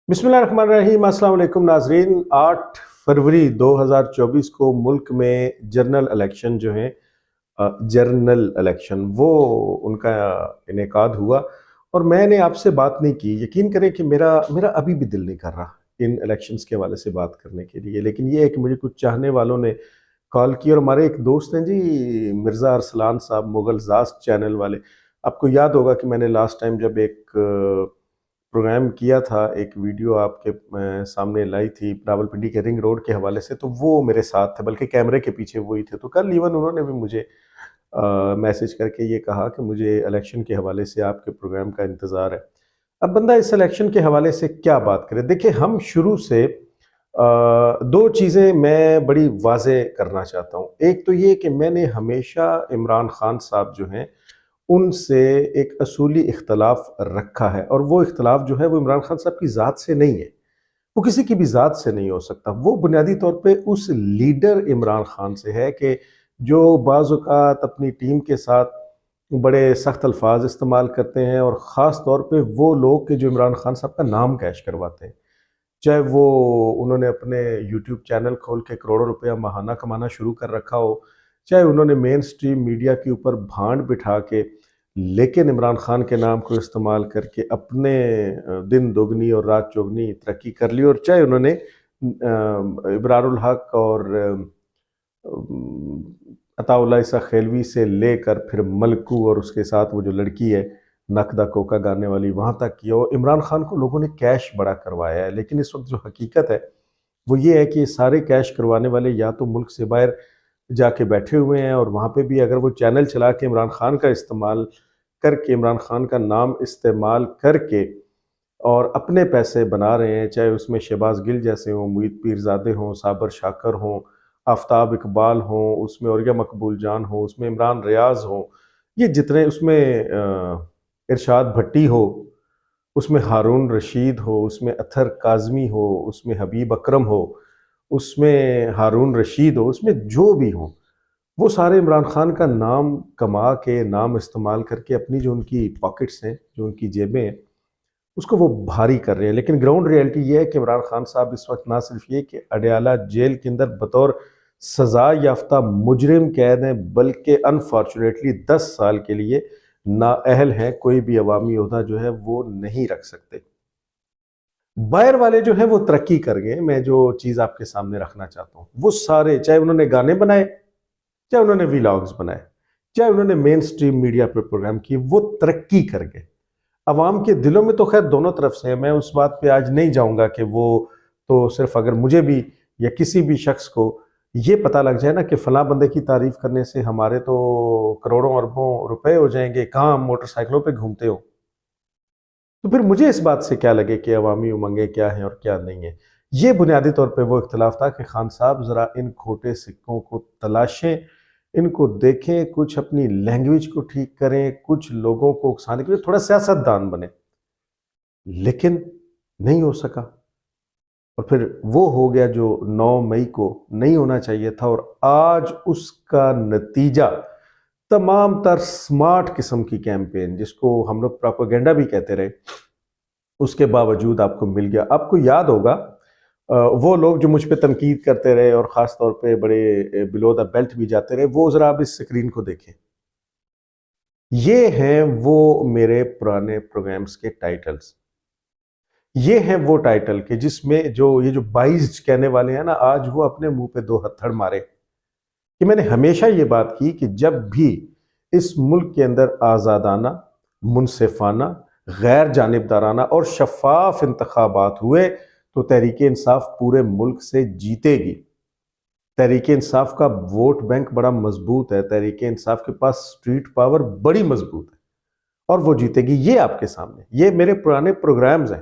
بسم اللہ الرحمن الرحیم۔ السلام علیکم ناظرین۔ 8 فروری 2024 کو ملک میں جنرل الیکشن جو ہیں جنرل الیکشن وہ ان کا انعقاد ہوا، اور میں نے آپ سے بات نہیں کی۔ یقین کریں کہ میرا ابھی بھی دل نہیں کر رہا ان الیکشنز کے حوالے سے بات کرنے کے لیے، لیکن یہ ہے کہ مجھے کچھ چاہنے والوں نے کال کی، اور ہمارے ایک دوست ہیں جی مرزا ارسلان صاحب، مغل زاست چینل والے۔ آپ کو یاد ہوگا کہ میں نے لاسٹ ٹائم جب ایک پروگرام کیا تھا، ایک ویڈیو آپ کے سامنے لائی تھی راولپنڈی کے رنگ روڈ کے حوالے سے، تو وہ میرے ساتھ تھے، بلکہ کیمرے کے پیچھے وہی تھے۔ تو کل ایون انہوں نے بھی مجھے میسج کر کے یہ کہا کہ مجھے الیکشن کے حوالے سے آپ کے پروگرام کا انتظار ہے۔ اب بندہ اس الیکشن کے حوالے سے کیا بات کرے؟ دیکھیں، ہم شروع سے دو چیزیں میں بڑی واضح کرنا چاہتا ہوں۔ ایک تو یہ کہ میں نے ہمیشہ عمران خان صاحب جو ہیں ان سے ایک اصولی اختلاف رکھا ہے، اور وہ اختلاف جو ہے وہ عمران خان صاحب کی ذات سے نہیں ہے، وہ کسی کی بھی ذات سے نہیں ہو سکتا۔ وہ بنیادی طور پہ اس لیڈر عمران خان سے ہے کہ جو بعض اوقات اپنی ٹیم کے ساتھ بڑے سخت الفاظ استعمال کرتے ہیں، اور خاص طور پہ وہ لوگ کہ جو عمران خان صاحب کا نام کیش کرواتے ہیں، چاہے وہ انہوں نے اپنے یوٹیوب چینل کھول کے کروڑوں روپیہ ماہانہ کمانا شروع کر رکھا ہو، چاہے انہوں نے مین سٹریم میڈیا کے اوپر بھانڈ بٹھا کے لیکن عمران خان کے نام کو استعمال کر کے اپنے دن دوگنی اور رات چوگنی ترقی کر لی، اور چاہے انہوں نے ابرار الحق اور عطا اللہ عیسیٰ خیلوی سے لے کر پھر ملکو اور اس کے ساتھ وہ جو لڑکی ہے نقدہ کوکا گانے والی وہاں تک کیا ہو، عمران خان کو لوگوں نے کیش بڑا کروایا ہے۔ لیکن اس وقت جو حقیقت ہے وہ یہ ہے کہ یہ سارے کیش کروانے والے یا تو ملک سے باہر جا کے بیٹھے ہوئے ہیں، اور وہاں پہ بھی اگر وہ چینل چلا کے عمران خان کا استعمال کر کے، عمران خان کا نام استعمال کر کے اور اپنے پیسے بنا رہے ہیں، چاہے اس میں شہباز گل جیسے ہوں، معید پیرزادے ہوں، صابر شاکر ہوں، آفتاب اقبال ہوں، اس میں اوریا مقبول جان ہوں، اس میں عمران ریاض ہوں، یہ جتنے اس میں ارشاد بھٹی ہو، اس میں ہارون رشید ہو، اس میں اطہر کاظمی ہو، اس میں حبیب اکرم ہو، اس میں ہارون رشید ہو، اس میں جو بھی ہوں، وہ سارے عمران خان کا نام کما کے، نام استعمال کر کے اپنی جو ان کی پاکٹس ہیں، جو ان کی جیبیں ہیں، اس کو وہ بھاری کر رہے ہیں۔ لیکن گراؤنڈ ریئلٹی یہ ہے کہ عمران خان صاحب اس وقت نہ صرف یہ کہ اڈیالہ جیل کے اندر بطور سزا یافتہ مجرم قید ہیں، بلکہ انفارچونیٹلی 10 سال کے لیے نااہل ہیں، کوئی بھی عوامی عہدہ جو ہے وہ نہیں رکھ سکتے۔ باہر والے جو ہیں وہ ترقی کر گئے۔ میں جو چیز آپ کے سامنے رکھنا چاہتا ہوں، وہ سارے، چاہے انہوں نے گانے بنائے، چاہے انہوں نے ویلاگز بنائے، چاہے انہوں نے مین سٹریم میڈیا پہ پروگرام کیے، وہ ترقی کر گئے۔ عوام کے دلوں میں تو خیر دونوں طرف سے ہے، میں اس بات پہ آج نہیں جاؤں گا کہ وہ تو صرف اگر مجھے بھی یا کسی بھی شخص کو یہ پتہ لگ جائے نا کہ فلاں بندے کی تعریف کرنے سے ہمارے تو کروڑوں اربوں روپے ہو جائیں گے، کہاں ہم موٹر سائیکلوں پہ گھومتے ہو، تو پھر مجھے اس بات سے کیا لگے کہ عوامی امنگیں کیا ہیں اور کیا نہیں ہیں۔ یہ بنیادی طور پہ وہ اختلاف تھا کہ خان صاحب ذرا ان کھوٹے سکوں کو تلاشیں، ان کو دیکھیں، کچھ اپنی لینگویج کو ٹھیک کریں، کچھ لوگوں کو اکسانے کے لیے تھوڑا سیاست دان بنے، لیکن نہیں ہو سکا۔ اور پھر وہ ہو گیا جو 9 مئی کو نہیں ہونا چاہیے تھا، اور آج اس کا نتیجہ تمام تر سمارٹ قسم کی کیمپین، جس کو ہم لوگ پراپیگنڈا بھی کہتے رہے، اس کے باوجود آپ کو مل گیا۔ آپ کو یاد ہوگا وہ لوگ جو مجھ پہ تنقید کرتے رہے اور خاص طور پہ بڑے بلو دا بیلٹ بھی جاتے رہے، وہ ذرا آپ اس سکرین کو دیکھیں۔ یہ ہیں وہ میرے پرانے پروگرامز کے ٹائٹلز، یہ ہیں وہ ٹائٹل کہ جس میں یہ جو 22 کہنے والے ہیں نا، آج وہ اپنے منہ پہ 2 ہتھڑ مارے کہ میں نے ہمیشہ یہ بات کی کہ جب بھی اس ملک کے اندر آزادانہ، منصفانہ، غیر جانبدارانہ اور شفاف انتخابات ہوئے تو تحریک انصاف پورے ملک سے جیتے گی۔ تحریک انصاف کا ووٹ بینک بڑا مضبوط ہے، تحریک انصاف کے پاس سٹریٹ پاور بڑی مضبوط ہے، اور وہ جیتے گی۔ یہ آپ کے سامنے، یہ میرے پرانے پروگرامز ہیں،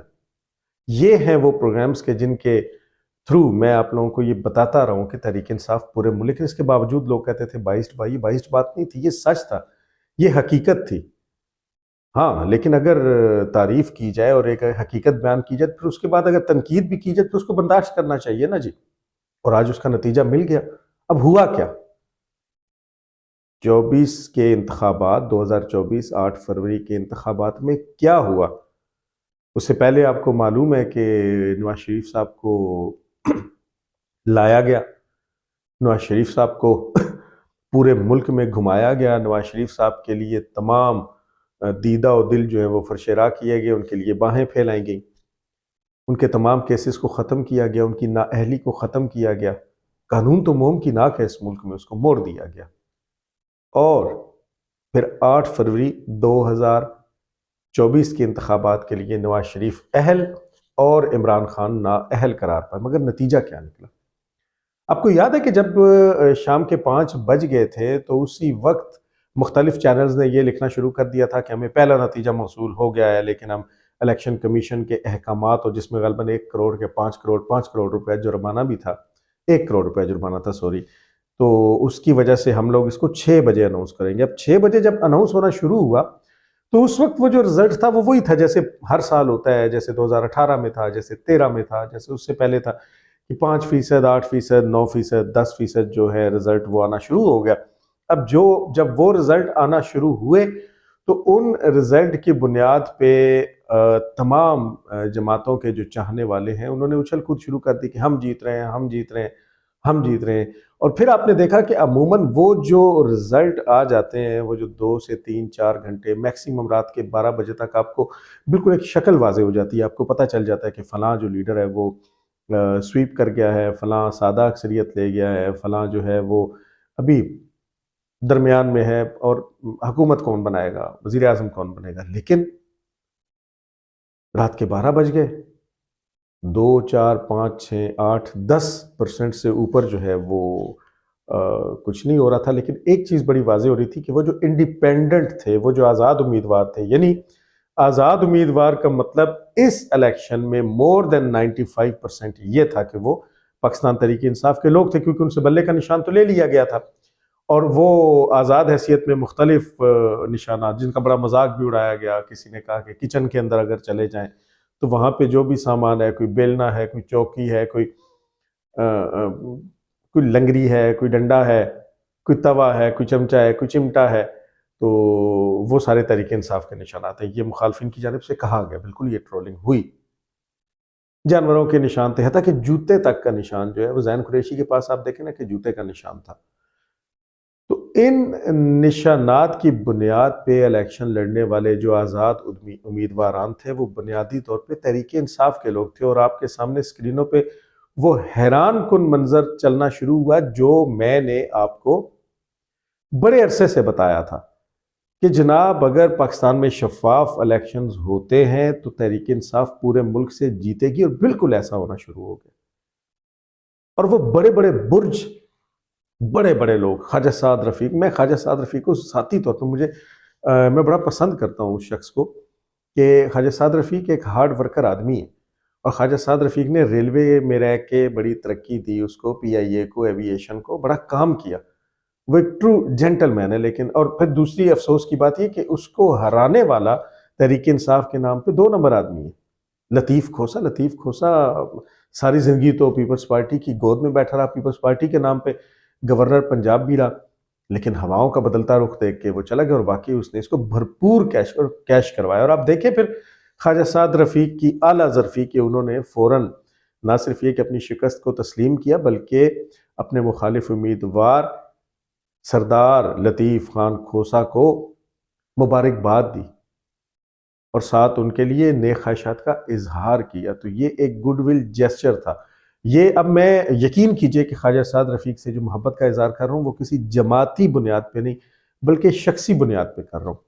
یہ ہیں وہ پروگرامز کے جن کے تھرو میں آپ لوگوں کو یہ بتاتا رہا ہوں کہ تحریک انصاف پورے ملک، لیکن اس کے باوجود لوگ کہتے تھے 22 بھائی، 22 بات نہیں تھی، یہ سچ تھا، یہ حقیقت تھی۔ ہاں، لیکن اگر تعریف کی جائے اور ایک حقیقت بیان کی جائے، پھر اس کے بعد اگر تنقید بھی کی جائے تو اس کو برداشت کرنا چاہیے نا جی۔ اور آج اس کا نتیجہ مل گیا۔ اب ہوا کیا؟ 24 کے انتخابات، 2024 8 فروری کے انتخابات میں کیا ہوا؟ اس سے پہلے آپ کو معلوم ہے کہ نواز شریف صاحب کو لایا گیا، نواز شریف صاحب کو پورے ملک میں گھمایا گیا، نواز شریف صاحب کے لیے تمام دیدہ و دل جو ہے وہ فرشیرا کیے گئے، ان کے لیے باہیں پھیلائی گئیں، ان کے تمام کیسز کو ختم کیا گیا، ان کی نااہلی کو ختم کیا گیا۔ قانون تو ممکنات ہے اس ملک میں، اس کو موڑ دیا گیا۔ اور پھر 8 فروری 2024 کے انتخابات کے لیے نواز شریف اہل اور عمران خان نااہل قرار پائے، مگر نتیجہ کیا نکلا؟ آپ کو یاد ہے کہ جب شام کے 5 بج گئے تھے تو اسی وقت مختلف چینلز نے یہ لکھنا شروع کر دیا تھا کہ ہمیں پہلا نتیجہ موصول ہو گیا ہے، لیکن ہم الیکشن کمیشن کے احکامات، اور جس میں غالباً 1 کروڑ کے 5 کروڑ روپے جرمانہ بھی تھا، 1 کروڑ روپے جرمانہ تھا سوری، تو اس کی وجہ سے ہم لوگ اس کو 6 بجے اناؤنس کریں گے۔ اب 6 بجے جب اناؤنس ہونا شروع ہوا تو اس وقت وہ جو رزلٹ تھا وہ وہی تھا جیسے ہر سال ہوتا ہے، جیسے 2018 میں تھا، جیسے 13 میں تھا، جیسے اس سے پہلے تھا، کہ 5%، 8%، 9%، 10% جو ہے رزلٹ وہ آنا شروع ہو گیا۔ اب جب وہ رزلٹ آنا شروع ہوئے تو ان رزلٹ کی بنیاد پہ تمام جماعتوں کے جو چاہنے والے ہیں انہوں نے اچھل کود شروع کر دی کہ ہم جیت رہے ہیں، ہم جیت رہے ہیں، ہم جیت رہے ہیں۔ اور پھر آپ نے دیکھا کہ عموماً وہ جو رزلٹ آ جاتے ہیں، وہ جو 2 سے 3 4 گھنٹے میکسیمم رات کے 12 بجے تک آپ کو بالکل ایک شکل واضح ہو جاتی ہے، آپ کو پتہ چل جاتا ہے کہ فلاں جو لیڈر ہے وہ سویپ کر گیا ہے، فلاں سادہ اکثریت لے گیا ہے، فلاں جو ہے وہ ابھی درمیان میں ہے، اور حکومت کون بنائے گا، وزیر اعظم کون بنے گا۔ لیکن رات کے 12 بج گئے، 2 4 5 6 8 10% سے اوپر جو ہے وہ کچھ نہیں ہو رہا تھا۔ لیکن ایک چیز بڑی واضح ہو رہی تھی کہ وہ جو انڈیپینڈنٹ تھے، وہ جو آزاد امیدوار تھے، یعنی آزاد امیدوار کا مطلب اس الیکشن میں مور دین 95% یہ تھا کہ وہ پاکستان تحریک انصاف کے لوگ تھے، کیونکہ ان سے بلے کا نشان تو لے لیا گیا تھا، اور وہ آزاد حیثیت میں مختلف نشانات، جن کا بڑا مذاق بھی اڑایا گیا، کسی نے کہا کہ کچن کے اندر اگر چلے جائیں تو وہاں پہ جو بھی سامان ہے، کوئی بیلنا ہے، کوئی چوکی ہے، کوئی لنگری ہے، کوئی ڈنڈا ہے، کوئی توا ہے، کوئی چمچہ ہے، کوئی چمٹا ہے، تو وہ سارے تحریک انصاف کے نشانات ہیں۔ یہ مخالفین کی جانب سے کہا گیا، بالکل یہ ٹرولنگ ہوئی۔ جانوروں کے نشان تھے، حتیٰ کہ جوتے تک کا نشان جو ہے وہ زین قریشی کے پاس آپ دیکھیں نا کہ جوتے کا نشان تھا۔ تو ان نشانات کی بنیاد پہ الیکشن لڑنے والے جو آزاد امیدواران تھے وہ بنیادی طور پہ تحریک انصاف کے لوگ تھے، اور آپ کے سامنے سکرینوں پہ وہ حیران کن منظر چلنا شروع ہوا جو میں نے آپ کو بڑے عرصے سے بتایا تھا کہ جناب اگر پاکستان میں شفاف الیکشنز ہوتے ہیں تو تحریک انصاف پورے ملک سے جیتے گی، اور بالکل ایسا ہونا شروع ہو گیا۔ اور وہ بڑے بڑے برج، بڑے بڑے لوگ، خواجہ سعد رفیق، میں خواجہ سعد رفیق کو ذاتی طور پر میں بڑا پسند کرتا ہوں اس شخص کو، کہ خواجہ سعد رفیق ایک ہارڈ ورکر آدمی ہے، اور خواجہ سعد رفیق نے ریلوے میں رہ کے بڑی ترقی دی اس کو، پی آئی اے کو، ایوییشن کو بڑا کام کیا، وہ ایک ٹرو جینٹل مین ہے۔ لیکن اور پھر دوسری افسوس کی بات یہ کہ اس کو ہرانے والا تحریک انصاف کے نام پہ 2 نمبر آدمی ہے، لطیف کھوسا ساری زندگی تو پیپلز پارٹی کی گود میں بیٹھا رہا، پیپلز پارٹی کے نام پہ گورنر پنجاب بھی رہا، لیکن ہواؤں کا بدلتا رخ دیکھ کے وہ چلا گیا، اور واقعی اس نے اس کو بھرپور کیش کروایا۔ اور آپ دیکھیں پھر خواجہ سعد رفیق کی اعلیٰ ظرفی کہ انہوں نے فوراً نہ صرف یہ کہ اپنی شکست کو تسلیم کیا، بلکہ اپنے مخالف امیدوار سردار لطیف خان کھوسا کو مبارکباد دی، اور ساتھ ان کے لیے نیک خواہشات کا اظہار کیا۔ تو یہ ایک گڈ ول جیسچر تھا۔ یہ اب میں یقین کیجئے کہ خواجہ سعد رفیق سے جو محبت کا اظہار کر رہا ہوں وہ کسی جماعتی بنیاد پہ نہیں بلکہ شخصی بنیاد پہ کر رہا ہوں۔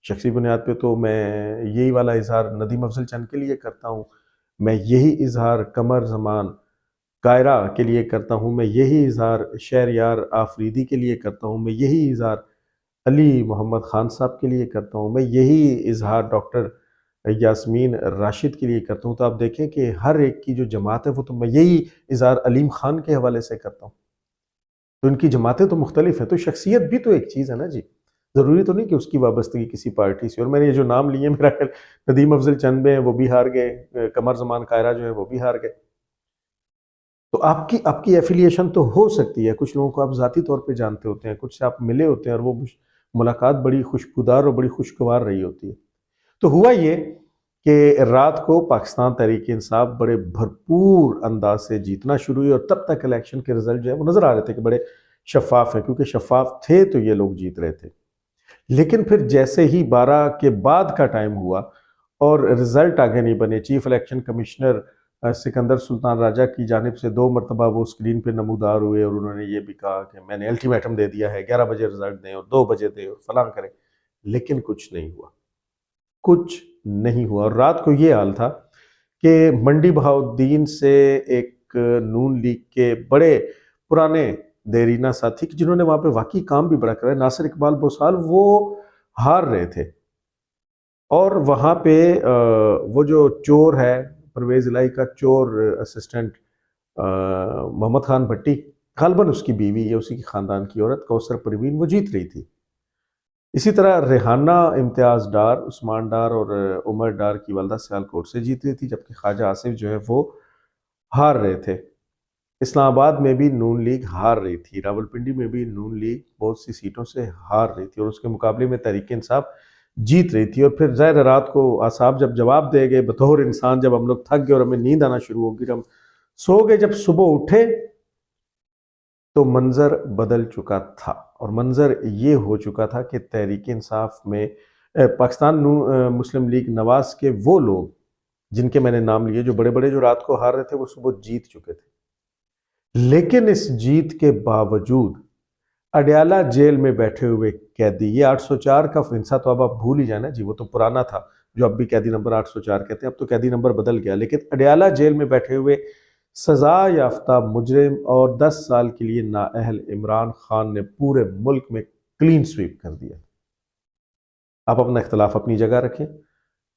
شخصی بنیاد پہ تو میں یہی والا اظہار ندیم افضل چند کے لیے کرتا ہوں، میں یہی اظہار قمر زمان کائرہ کے لیے کرتا ہوں، میں یہی اظہار شہریار آفریدی کے لیے کرتا ہوں، میں یہی اظہار علی محمد خان صاحب کے لیے کرتا ہوں، میں یہی اظہار ڈاکٹر یاسمین راشد کے لیے کرتا ہوں۔ تو آپ دیکھیں کہ ہر ایک کی جو جماعت ہے وہ تو میں یہی اظہار علیم خان کے حوالے سے کرتا ہوں۔ تو ان کی جماعتیں تو مختلف ہیں، تو شخصیت بھی تو ایک چیز ہے نا جی، ضروری تو نہیں کہ اس کی وابستگی کسی پارٹی سے۔ اور میں نے یہ جو نام لیے میرا خیال ندیم افضل چند میں وہ بھی ہار گئے، قمر زمان کائرہ جو ہے وہ بھی ہار گئے۔ تو آپ کی ایفیلیشن تو ہو سکتی ہے، کچھ لوگوں کو آپ ذاتی طور پہ جانتے ہوتے ہیں، کچھ سے آپ ملے ہوتے ہیں، اور وہ ملاقات بڑی خوشبودار اور بڑی خوشگوار رہی ہوتی ہے۔ تو ہوا یہ کہ رات کو پاکستان تحریک انصاف بڑے بھرپور انداز سے جیتنا شروع ہوئی، اور تب تک الیکشن کے رزلٹ جو ہے وہ نظر آ رہے تھے کہ بڑے شفاف ہیں، کیونکہ شفاف تھے تو یہ لوگ جیت رہے تھے۔ لیکن پھر جیسے ہی 12 کے بعد کا ٹائم ہوا اور رزلٹ آگے نہیں بنے، چیف الیکشن کمشنر سکندر سلطان راجہ کی جانب سے 2 مرتبہ وہ اسکرین پہ نمودار ہوئے، اور انہوں نے یہ بھی کہا کہ میں نے الٹیمیٹم دے دیا ہے، 11 بجے رزلٹ دیں اور 2 بجے دیں اور فلاں کریں، لیکن کچھ نہیں ہوا، کچھ نہیں ہوا۔ اور رات کو یہ حال تھا کہ منڈی بہاؤالدین سے ایک نون لیگ کے بڑے پرانے دیرینہ ساتھی جنہوں نے وہاں پہ واقعی کام بھی بڑا کرا ہے، ناصر اقبال بوسال، وہ ہار رہے تھے، اور وہاں پہ وہ جو چور ہے پرویز الہی کا چور اسسٹنٹ محمد خان بھٹی، غالباً اس کی بیوی یا اسی کی خاندان کی عورت کوثر پروین، وہ جیت رہی تھی۔ اسی طرح ریحانہ امتیاز ڈار، عثمان ڈار اور عمر ڈار کی والدہ سیالکوٹ سے جیت رہی تھی، جبکہ خواجہ آصف جو ہے وہ ہار رہے تھے۔ اسلام آباد میں بھی نون لیگ ہار رہی تھی، راولپنڈی میں بھی نون لیگ بہت سی سیٹوں سے ہار رہی تھی، اور اس کے مقابلے میں تحریک انصاف جیت رہی تھی۔ اور پھر ظاہر رات کو اعصاب جب جواب دے گئے، بطور انسان جب ہم لوگ تھک گئے اور ہمیں نیند آنا شروع ہو گئی، ہم سو گئے، جب صبح اٹھے تو منظر بدل چکا تھا، اور منظر یہ ہو چکا تھا کہ تحریک انصاف میں پاکستان مسلم لیگ نواز کے وہ لوگ جن کے میں نے نام لیے، جو بڑے بڑے جو رات کو ہار رہے تھے، وہ صبح جیت چکے تھے۔ لیکن اس جیت کے باوجود اڈیالہ جیل میں بیٹھے ہوئے قیدی، یہ 804 کا فنسا تو اب آپ بھول ہی جانا جی، وہ تو پرانا تھا جو اب بھی قیدی نمبر 804 کہتے ہیں، اب تو قیدی نمبر بدل گیا، لیکن اڈیالہ جیل میں بیٹھے ہوئے سزا یافتہ مجرم اور 10 سال کے لیے نااہل عمران خان نے پورے ملک میں کلین سویپ کر دیا۔ آپ اپنا اختلاف اپنی جگہ رکھیں،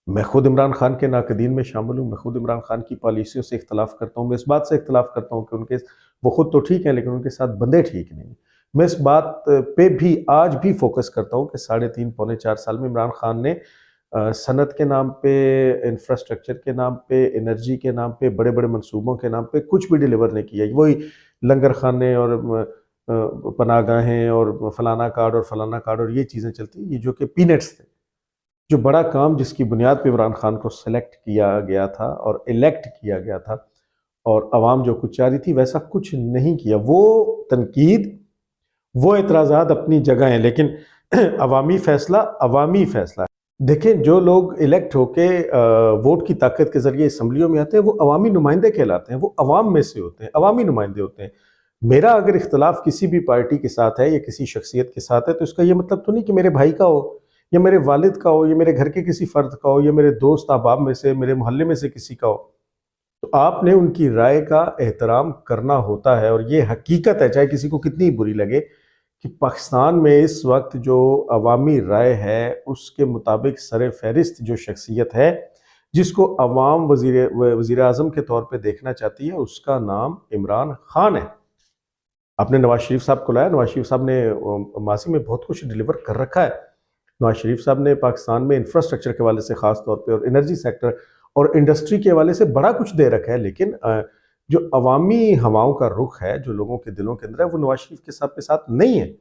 میں خود عمران خان کے ناقدین میں شامل ہوں، میں خود عمران خان کی پالیسیوں سے اختلاف کرتا ہوں، میں اس بات سے اختلاف کرتا ہوں کہ وہ خود تو ٹھیک ہیں لیکن ان کے ساتھ بندے ٹھیک نہیں۔ میں اس بات پہ بھی آج بھی فوکس کرتا ہوں کہ 3.5 پونے 4 سال میں عمران خان نے صنعت کے نام پہ، انفراسٹرکچر کے نام پہ، انرجی کے نام پہ، بڑے بڑے منصوبوں کے نام پہ کچھ بھی ڈیلیور نہیں کیا۔ وہی لنگر خانے اور پناہ گاہیں اور فلانا کارڈ اور فلانا کارڈ اور یہ چیزیں چلتی، یہ جو کہ پینٹس تھے۔ جو بڑا کام جس کی بنیاد پہ عمران خان کو سلیکٹ کیا گیا تھا اور الیکٹ کیا گیا تھا، اور عوام جو کچھ چاہ رہی تھی ویسا کچھ نہیں کیا۔ وہ تنقید، وہ اعتراضات اپنی جگہ ہیں، لیکن عوامی فیصلہ دیکھیں، جو لوگ الیکٹ ہو کے ووٹ کی طاقت کے ذریعے اسمبلیوں میں آتے ہیں وہ عوامی نمائندے کہلاتے ہیں، وہ عوام میں سے ہوتے ہیں، عوامی نمائندے ہوتے ہیں۔ میرا اگر اختلاف کسی بھی پارٹی کے ساتھ ہے یا کسی شخصیت کے ساتھ ہے تو اس کا یہ مطلب تو نہیں کہ میرے بھائی کا ہو یا میرے والد کا ہو یا میرے گھر کے کسی فرد کا ہو یا میرے دوست احباب میں سے، میرے محلے میں سے کسی کا ہو۔ تو آپ نے ان کی رائے کا احترام کرنا ہوتا ہے، اور یہ حقیقت ہے، چاہے کسی کو کتنی بری لگے، کہ پاکستان میں اس وقت جو عوامی رائے ہے اس کے مطابق سر فہرست جو شخصیت ہے جس کو عوام وزیر اعظم کے طور پہ دیکھنا چاہتی ہے، اس کا نام عمران خان ہے۔ آپ نے نواز شریف صاحب کو لایا، نواز شریف صاحب نے ماضی میں بہت کچھ ڈیلیور کر رکھا ہے۔ نواز شریف صاحب نے پاکستان میں انفراسٹرکچر کے حوالے سے خاص طور پہ اور انرجی سیکٹر اور انڈسٹری کے حوالے سے بڑا کچھ دے رکھا ہے، لیکن جو عوامی ہواؤں کا رخ ہے، جو لوگوں کے دلوں کے اندر ہے، وہ نواز شریف کے ساتھ نہیں ہے۔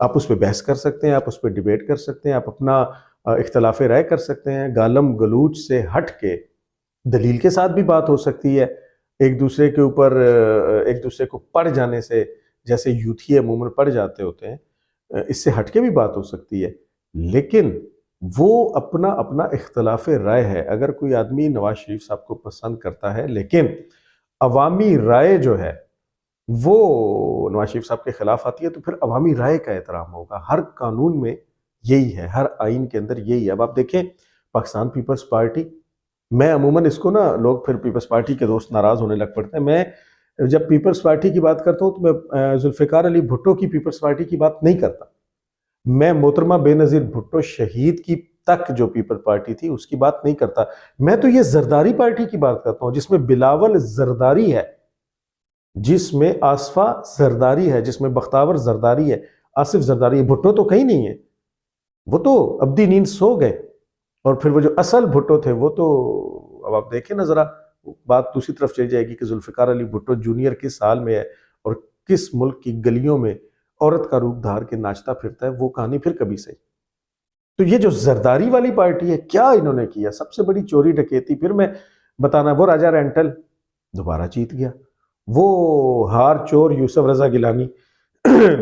آپ اس پہ بحث کر سکتے ہیں، آپ اس پہ ڈیبیٹ کر سکتے ہیں، آپ اپنا اختلاف رائے کر سکتے ہیں، گالم گلوچ سے ہٹ کے دلیل کے ساتھ بھی بات ہو سکتی ہے، ایک دوسرے کے اوپر ایک دوسرے کو پڑھ جانے سے، جیسے یوتھی عموماً پڑھ جاتے ہوتے ہیں، اس سے ہٹ کے بھی بات ہو سکتی ہے، لیکن وہ اپنا اختلاف رائے ہے۔ اگر کوئی آدمی نواز شریف صاحب کو پسند کرتا ہے لیکن عوامی رائے جو ہے وہ نواز شریف صاحب کے خلاف آتی ہے، تو پھر عوامی رائے کا احترام ہوگا۔ ہر قانون میں یہی ہے، ہر آئین کے اندر یہی ہے۔ اب آپ دیکھیں پاکستان پیپلز پارٹی، میں عموماً اس کو لوگ پھر پیپلز پارٹی کے دوست ناراض ہونے لگ پڑتے ہیں، میں جب پیپلز پارٹی کی بات کرتا ہوں تو میں ذوالفقار علی بھٹو کی پیپلز پارٹی کی بات نہیں کرتا، میں محترمہ بے نظیر بھٹو شہید کی تک جو پیپل پارٹی تھی اس کی بات نہیں کرتا۔ میں تو یہ زرداری پارٹی کی بات کرتا ہوں جس میں بلاول زرداری ہے، جس میں آصفہ زرداری ہے، جس میں بختاور زرداری ہے، آصف زرداری ہے۔ بھٹو تو کہیں نہیں ہے، وہ تو ابدی نیند سو گئے، اور پھر وہ جو اصل بھٹو تھے وہ تو اب آپ دیکھیں نا ذرا، بات دوسری طرف چل جائے گی کہ ذوالفقار علی بھٹو جونیئر کس حال میں ہے اور کس ملک کی گلیوں میں عورت کا روپ دھار کے ناچتا پھرتا ہے، وہ کہانی پھر کبھی سے تو یہ جو زرداری والی پارٹی ہے، کیا انہوں نے کیا؟ سب سے بڑی چوری ڈکیتی، پھر میں بتانا، وہ راجہ رینٹل دوبارہ جیت گیا، وہ ہار چور یوسف رضا گیلانی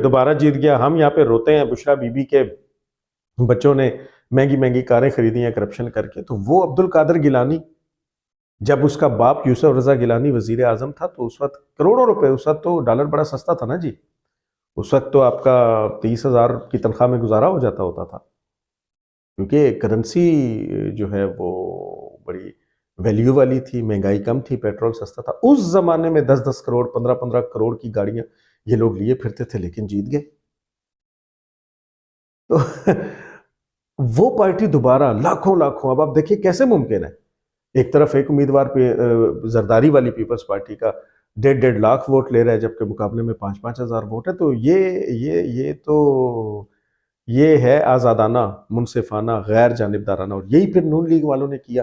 دوبارہ جیت گیا۔ ہم یہاں پہ روتے ہیں بشرا بی بی کے بچوں نے مہنگی مہنگی کاریں خریدی ہیں کرپشن کر کے، تو وہ عبد القادر گیلانی، جب اس کا باپ یوسف رضا گیلانی وزیر اعظم تھا تو اس وقت کروڑوں روپے، اس وقت تو ڈالر بڑا سستا تھا نا جی، اس وقت تو آپ کا 30,000 کی تنخواہ میں گزارا ہو جاتا ہوتا تھا، کیونکہ کرنسی جو ہے وہ بڑی ویلیو والی تھی، مہنگائی کم تھی، پیٹرول سستا تھا۔ اس زمانے میں 10 کروڑ 15 کروڑ کی گاڑیاں یہ لوگ لیے پھرتے تھے، لیکن جیت گئے۔ تو وہ پارٹی دوبارہ لاکھوں لاکھوں، اب آپ دیکھیں کیسے ممکن ہے، ایک طرف ایک امیدوار پہ زرداری والی پیپلز پارٹی کا 1.5 لاکھ ووٹ لے رہا ہے، جبکہ مقابلے میں 5-5 ہزار ووٹ ہے، تو یہ ہے آزادانہ، منصفانہ، غیر جانبدارانہ، اور یہی پھر نون لیگ والوں نے کیا۔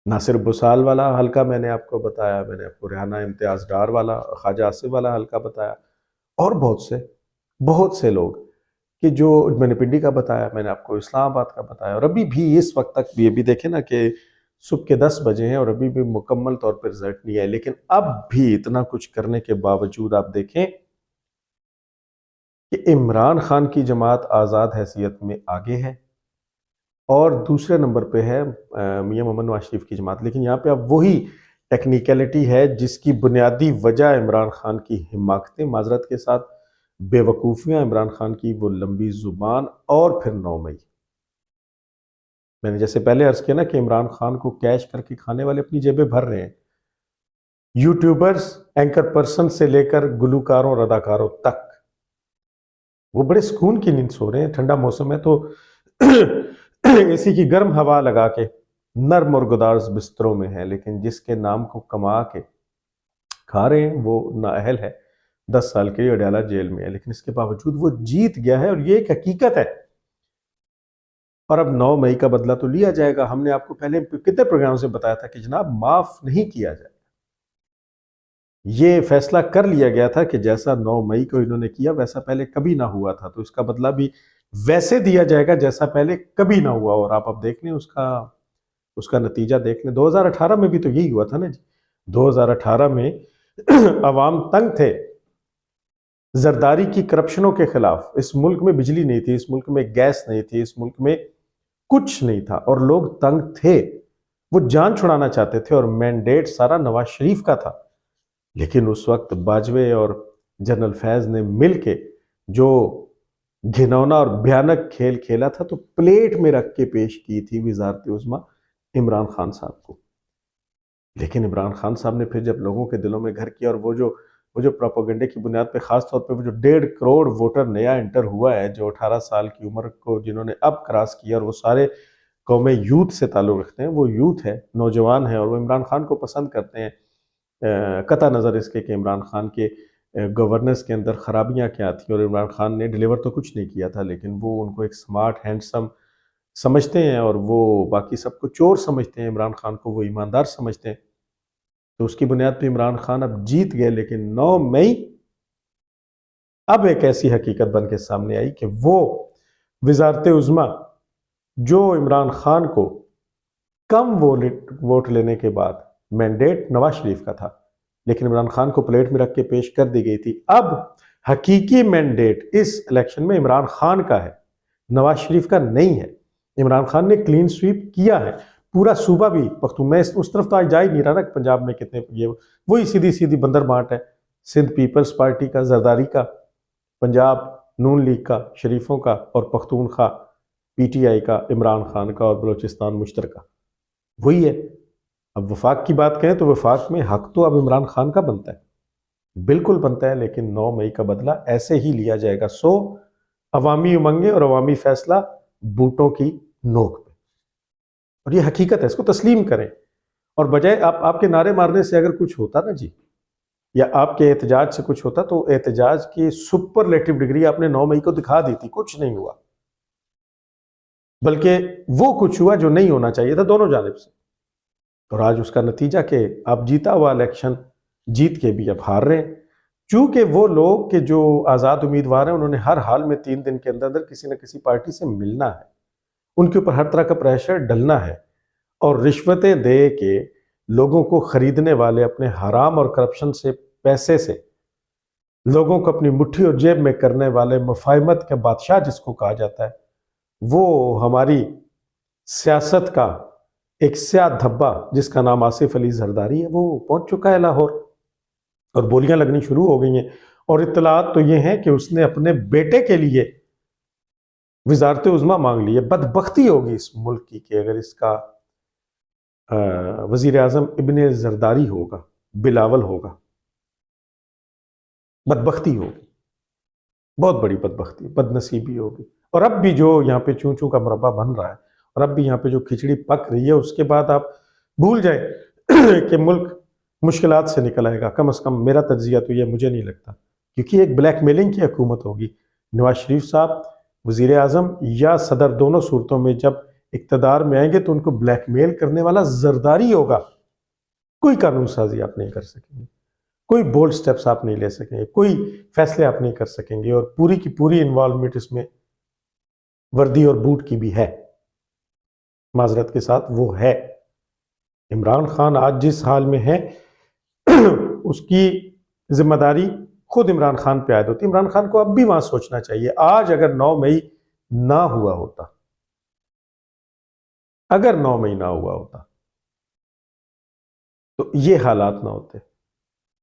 ناصر بسال والا حلقہ میں نے آپ کو بتایا، میں نے آپ کو ریحانہ امتیاز ڈار والا، خواجہ آصف والا حلقہ بتایا، اور بہت سے لوگ کہ جو میں نے پنڈی کا بتایا، میں نے آپ کو اسلام آباد کا بتایا، اور ابھی بھی اس وقت تک بھی ابھی دیکھیں نا کہ صبح کے 10 بجے ہیں اور ابھی بھی مکمل طور پر رزلٹ نہیں ہے، لیکن اب بھی اتنا کچھ کرنے کے باوجود آپ دیکھیں کہ عمران خان کی جماعت آزاد حیثیت میں آگے ہے، اور دوسرے نمبر پہ ہے میاں محمد نواز شریف کی جماعت۔ لیکن یہاں پہ اب وہی ٹیکنیکلٹی ہے جس کی بنیادی وجہ عمران خان کی حماقتیں، معذرت کے ساتھ بے وقوفیاں، عمران خان کی وہ لمبی زبان، اور پھر 9 مئی۔ میں نے جیسے پہلے عرض کیا نا کہ عمران خان کو کیش کر کے کھانے والے اپنی جیبیں بھر رہے ہیں، یوٹیوبرز، اینکر پرسن سے لے کر گلوکاروں، رداکاروں تک، وہ بڑے سکون کی نیند سو رہے ہیں۔ ٹھنڈا موسم ہے تو اے سی کی گرم ہوا لگا کے نرم اور گداز بستروں میں ہے، لیکن جس کے نام کو کما کے کھا رہے ہیں وہ نااہل ہے، 10 سال کے لیے اڈیالہ جیل میں ہے، لیکن اس کے باوجود وہ جیت گیا ہے، اور یہ ایک حقیقت ہے۔ اور اب 9 مئی کا بدلہ تو لیا جائے گا۔ ہم نے آپ کو پہلے کتنے پروگرام سے بتایا تھا کہ جناب معاف نہیں کیا جائے، یہ فیصلہ کر لیا گیا تھا کہ جیسا 9 مئی کو انہوں نے کیا ویسا پہلے کبھی نہ ہوا تھا، تو اس کا بدلہ بھی ویسے دیا جائے گا جیسا پہلے کبھی نہ ہوا۔ اور آپ اب دیکھ لیں اس کا نتیجہ دیکھ لیں، 2018 میں بھی تو یہی ہوا تھا نا جی۔ 2018 میں عوام تنگ تھے زرداری کی کرپشنوں کے خلاف، اس ملک میں بجلی نہیں تھی، اس ملک میں گیس نہیں تھی، اس ملک میں کچھ نہیں تھا، اور لوگ تنگ تھے، وہ جان چھڑانا چاہتے تھے، اور مینڈیٹ سارا نواز شریف کا تھا۔ لیکن اس وقت باجوے اور جنرل فیض نے مل کے جو گھنونا اور بھیانک کھیل کھیلا تھا، تو پلیٹ میں رکھ کے پیش کی تھی وزارت عظمیٰ عمران خان صاحب کو۔ لیکن عمران خان صاحب نے پھر جب لوگوں کے دلوں میں گھر کیا، اور وہ جو پروپیگنڈے کی بنیاد پہ، خاص طور پہ وہ جو 1.5 کروڑ ووٹر نیا انٹر ہوا ہے، جو 18 سال کی عمر کو جنہوں نے اب کراس کیا، اور وہ سارے قوم یوتھ سے تعلق رکھتے ہیں، وہ یوتھ ہے، نوجوان ہیں، اور وہ عمران خان کو پسند کرتے ہیں، قطع نظر اس کے کہ عمران خان کے گورننس کے اندر خرابیاں کیا تھیں، اور عمران خان نے ڈیلیور تو کچھ نہیں کیا تھا، لیکن وہ ان کو ایک سمارٹ ہینڈسم سمجھتے ہیں، اور وہ باقی سب کو چور سمجھتے ہیں، عمران خان کو وہ ایماندار سمجھتے ہیں۔ تو اس کی بنیاد پہ عمران خان اب جیت گئے، لیکن 9 مئی اب ایک ایسی حقیقت بن کے سامنے آئی کہ وہ وزارت عظمیٰ جو عمران خان کو کم ووٹ لینے کے بعد مینڈیٹ نواز شریف کا تھا، لیکن عمران خان کو پلیٹ میں رکھ کے پیش کر دی گئی تھی، اب حقیقی مینڈیٹ اس الیکشن میں عمران خان کا ہے، نواز شریف کا نہیں ہے۔ عمران خان نے کلین سویپ کیا ہے، پورا صوبہ بھی پختون، میں اس طرف تو آج جا ہی نہیں رہا نا، پنجاب میں کتنے یہ وہی سیدھی بندر بانٹ ہے، سندھ پیپلز پارٹی کا، زرداری کا، پنجاب نون لیگ کا، شریفوں کا، اور پختونخوا پی ٹی آئی کا، عمران خان کا، اور بلوچستان مشترکہ وہی ہے۔ اب وفاق کی بات کہیں تو وفاق میں حق تو اب عمران خان کا بنتا ہے، بالکل بنتا ہے، لیکن 9 مئی کا بدلہ ایسے ہی لیا جائے گا۔ سو عوامی امنگیں اور عوامی فیصلہ بوٹوں کی نوک پہ، اور یہ حقیقت ہے، اس کو تسلیم کریں، اور بجائے آپ کے نعرے مارنے سے اگر کچھ ہوتا نا جی، یا آپ کے احتجاج سے کچھ ہوتا، تو احتجاج کی سپرلیٹو ڈگری آپ نے 9 مئی کو دکھا دی تھی، کچھ نہیں ہوا، بلکہ وہ کچھ ہوا جو نہیں ہونا چاہیے تھا دونوں جانب سے۔ اور آج اس کا نتیجہ کہ آپ جیتا ہوا الیکشن جیت کے بھی اب ہار رہے ہیں، چونکہ وہ لوگ کہ جو آزاد امیدوار ہیں انہوں نے ہر حال میں 3 دن کے اندر اندر کسی نہ کسی پارٹی سے ملنا ہے، ان کے اوپر ہر طرح کا پریشر ڈلنا ہے، اور رشوتیں دے کے لوگوں کو خریدنے والے اپنے حرام اور کرپشن سے پیسے سے لوگوں کو اپنی مٹھی اور جیب میں کرنے والے مفاہمت کے بادشاہ جس کو کہا جاتا ہے، وہ ہماری سیاست کا ایک سیاہ دھبا جس کا نام آصف علی زرداری ہے وہ پہنچ چکا ہے لاہور، اور بولیاں لگنی شروع ہو گئی ہیں، اور اطلاعات تو یہ ہیں کہ اس نے اپنے بیٹے کے لیے وزارت عظمیٰ مانگ لی ہے۔ بدبختی ہوگی اس ملک کی کہ اگر اس کا وزیر اعظم ابن زرداری ہوگا، بلاول ہوگا، بدبختی ہوگی، بہت بڑی بدبختی، بد نصیبی ہوگی۔ اور اب بھی جو یہاں پہ چون چون کا مربع بن رہا ہے، اور اب بھی یہاں پہ جو کھچڑی پک رہی ہے، اس کے بعد آپ بھول جائیں کہ ملک مشکلات سے نکل آئے گا۔ کم از کم میرا تجزیہ تو یہ مجھے نہیں لگتا، کیونکہ ایک بلیک میلنگ کی حکومت ہوگی۔ نواز شریف صاحب وزیر اعظم یا صدر دونوں صورتوں میں جب اقتدار میں آئیں گے تو ان کو بلیک میل کرنے والا زرداری ہوگا۔ کوئی قانون سازی آپ نہیں کر سکیں گے، کوئی بولڈ سٹیپس آپ نہیں لے سکیں گے، کوئی فیصلے آپ نہیں کر سکیں گے، اور پوری کی پوری انوالومنٹ اس میں وردی اور بوٹ کی بھی ہے، معذرت کے ساتھ وہ ہے۔ عمران خان آج جس حال میں ہے اس کی ذمہ داری خود عمران خان پہ عائد ہوتی ہے۔ عمران خان کو اب بھی وہاں سوچنا چاہیے، آج اگر 9 مئی نہ ہوا ہوتا، اگر 9 مئی نہ ہوا ہوتا تو یہ حالات نہ ہوتے۔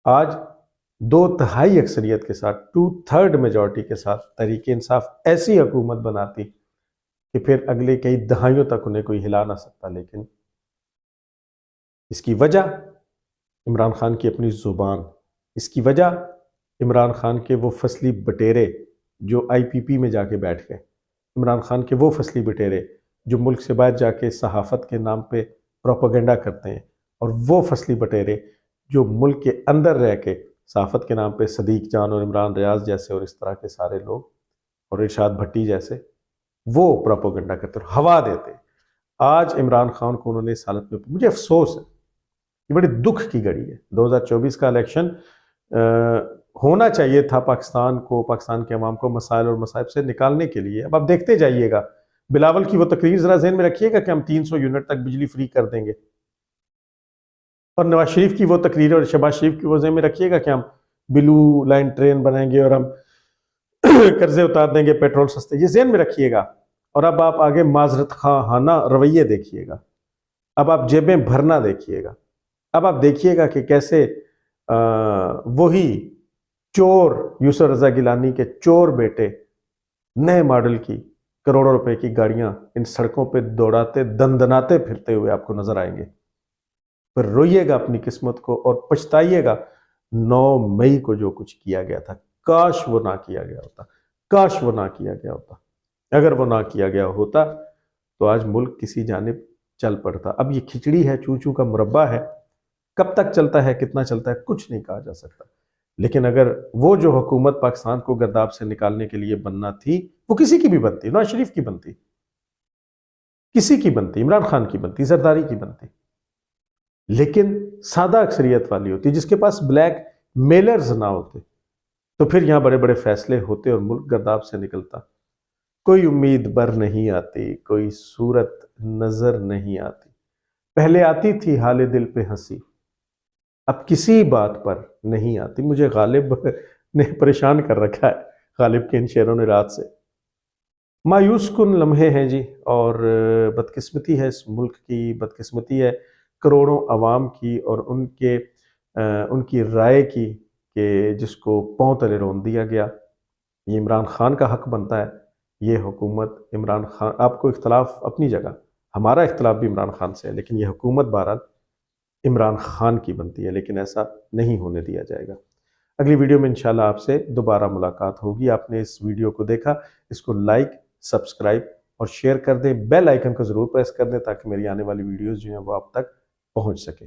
آج 2/3 اکثریت کے ساتھ، 2/3 میجورٹی کے ساتھ تحریک انصاف ایسی حکومت بناتی کہ پھر اگلے کئی دہائیوں تک انہیں کوئی ہلا نہ سکتا۔ لیکن اس کی وجہ عمران خان کی اپنی زبان، اس کی وجہ عمران خان کے وہ فصلی بٹیرے جو IPP میں جا کے بیٹھ گئے، عمران خان کے وہ فصلی بٹیرے جو ملک سے باہر جا کے صحافت کے نام پہ پروپیگنڈا کرتے ہیں، اور وہ فصلی بٹیرے جو ملک کے اندر رہ کے صحافت کے نام پہ صدیق جان اور عمران ریاض جیسے اور اس طرح کے سارے لوگ اور ارشاد بھٹی جیسے وہ پروپیگنڈا کرتے اور ہوا دیتے۔ آج عمران خان کو انہوں نے اس حالت میں، مجھے افسوس ہے، یہ بڑی دکھ کی گھڑی ہے۔ 2024 کا الیکشن ہونا چاہیے تھا پاکستان کو، پاکستان کے عوام کو مسائل اور مصائب سے نکالنے کے لیے۔ اب آپ دیکھتے جائیے گا، بلاول کی وہ تقریر ذرا ذہن میں رکھیے گا کہ ہم 300 یونٹ تک بجلی فری کر دیں گے، اور نواز شریف کی وہ تقریر اور شہباز شریف کی وہ ذہن میں رکھیے گا کہ ہم بلو لائن ٹرین بنائیں گے اور ہم قرضے اتار دیں گے، پیٹرول سستے، یہ ذہن میں رکھیے گا۔ اور اب آپ آگے معذرت خواہانہ رویے دیکھیے گا، اب آپ جیبیں بھرنا دیکھیے گا، اب آپ دیکھیے گا کہ کیسے وہی چور یوسف رضا گیلانی کے چور بیٹے نئے ماڈل کی کروڑوں روپے کی گاڑیاں ان سڑکوں پہ دوڑاتے دندناتے پھرتے ہوئے آپ کو نظر آئیں گے۔ پھر روئیے گا اپنی قسمت کو اور پچھتائیے گا 9 مئی کو جو کچھ کیا گیا تھا۔ کاش وہ نہ کیا گیا ہوتا، کاش وہ نہ کیا گیا ہوتا۔ اگر وہ نہ کیا گیا ہوتا تو آج ملک کسی جانب چل پڑتا۔ اب یہ کھچڑی ہے، چوں چوں کا مربع ہے، کب تک چلتا ہے، کتنا چلتا ہے، کچھ نہیں کہا جا سکتا۔ لیکن اگر وہ جو حکومت پاکستان کو گرداب سے نکالنے کے لیے بننا تھی، وہ کسی کی بھی بنتی، نواز شریف کی بنتی، کسی کی بنتی، عمران خان کی بنتی، زرداری کی بنتی، لیکن سادہ اکثریت والی ہوتی جس کے پاس بلیک میلرز نہ ہوتے، تو پھر یہاں بڑے بڑے فیصلے ہوتے اور ملک گرداب سے نکلتا۔ کوئی امید بر نہیں آتی، کوئی صورت نظر نہیں آتی، پہلے آتی تھی حال دل پہ ہنسی، اب کسی بات پر نہیں آتی۔ مجھے غالب نے پریشان کر رکھا ہے، غالب کے ان شعروں نے رات سے۔ مایوس کن لمحے ہیں جی، اور بدقسمتی ہے اس ملک کی، بدقسمتی ہے کروڑوں عوام کی اور ان کی رائے کی کہ جس کو پاؤں تلے رون دیا گیا۔ یہ عمران خان کا حق بنتا ہے، یہ حکومت عمران خان، آپ کو اختلاف اپنی جگہ، ہمارا اختلاف بھی عمران خان سے ہے، لیکن یہ حکومت بہرحال عمران خان کی بنتی ہے، لیکن ایسا نہیں ہونے دیا جائے گا۔ اگلی ویڈیو میں انشاءاللہ آپ سے دوبارہ ملاقات ہوگی۔ آپ نے اس ویڈیو کو دیکھا، اس کو لائک، سبسکرائب اور شیئر کر دیں، بیل آئیکن کو ضرور پریس کر دیں تاکہ میری آنے والی ویڈیوز جو ہیں وہ آپ تک پہنچ سکے۔